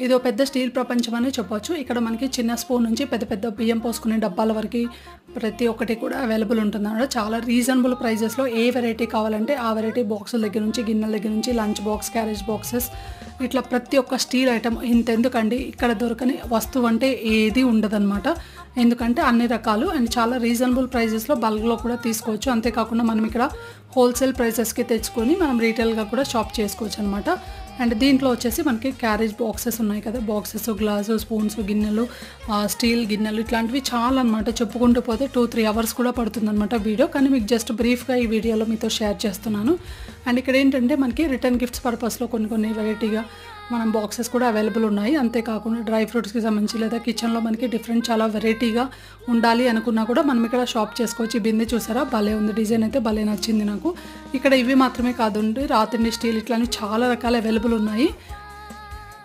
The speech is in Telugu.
ఇదో పెద్ద స్టీల్ ప్రపంచం అనే చెప్పొచ్చు. ఇక్కడ మనకి చిన్న స్పూన్ నుంచి పెద్ద పెద్ద బియ్యం పోసుకునే డబ్బాల వరకు ప్రతి ఒక్కటి కూడా అవైలబుల్ ఉంటుందన్నమాట. చాలా రీజనబుల్ ప్రైజెస్లో ఏ వెరైటీ కావాలంటే ఆ వెరైటీ బాక్సుల దగ్గర నుంచి, గిన్నెల దగ్గర నుంచి, లంచ్ బాక్స్, క్యారేజ్ బాక్సెస్, ఇట్లా ప్రతి ఒక్క స్టీల్ ఐటమ్. ఇంతెందుకండి, ఇక్కడ దొరకని వస్తువు అంటే ఏది ఉండదన్నమాట. ఎందుకంటే అన్ని రకాలు అండ్ చాలా రీజనబుల్ ప్రైజెస్లో బల్క్లో కూడా తీసుకోవచ్చు. అంతేకాకుండా మనం ఇక్కడ హోల్సేల్ ప్రైసెస్కి తెచ్చుకొని మనం రీటైల్గా కూడా షాప్ చేసుకోవచ్చు అనమాట. అండ్ దీంట్లో వచ్చేసి మనకి క్యారేజ్ బాక్సెస్ ఉన్నాయి కదా, బాక్సెస్, గ్లాసు, స్పూన్స్, గిన్నెలు, స్టీల్ గిన్నెలు, ఇట్లాంటివి చాలా అనమాట. చెప్పుకుంటూ పోతే 2-3 అవర్స్ కూడా పడుతుందన్నమాట వీడియో. కానీ మీకు జస్ట్ బ్రీఫ్గా ఈ వీడియోలో మీతో షేర్ చేస్తున్నాను. అండ్ ఇక్కడ ఏంటంటే మనకి రిటర్న్ గిఫ్ట్స్ పర్పస్లో కొన్ని వెరైటీగా మనం బాక్సెస్ కూడా అవైలబుల్ ఉన్నాయి. అంతేకాకుండా డ్రై ఫ్రూట్స్కి సంబంధించి లేదా కిచెన్లో మనకి డిఫరెంట్ చాలా వెరైటీగా ఉండాలి అనుకున్నా కూడా మనం ఇక్కడ షాప్ చేసుకోవచ్చు. ఈ బిందె చూసారా, భలే ఉంది, డిజైన్ అయితే భలే నచ్చింది నాకు. ఇక్కడ ఇవి మాత్రమే కాదండి, రాతండి స్టీల్ ఇట్లాంటివి చాలా రకాల అవైలబుల్ ఉన్నాయి.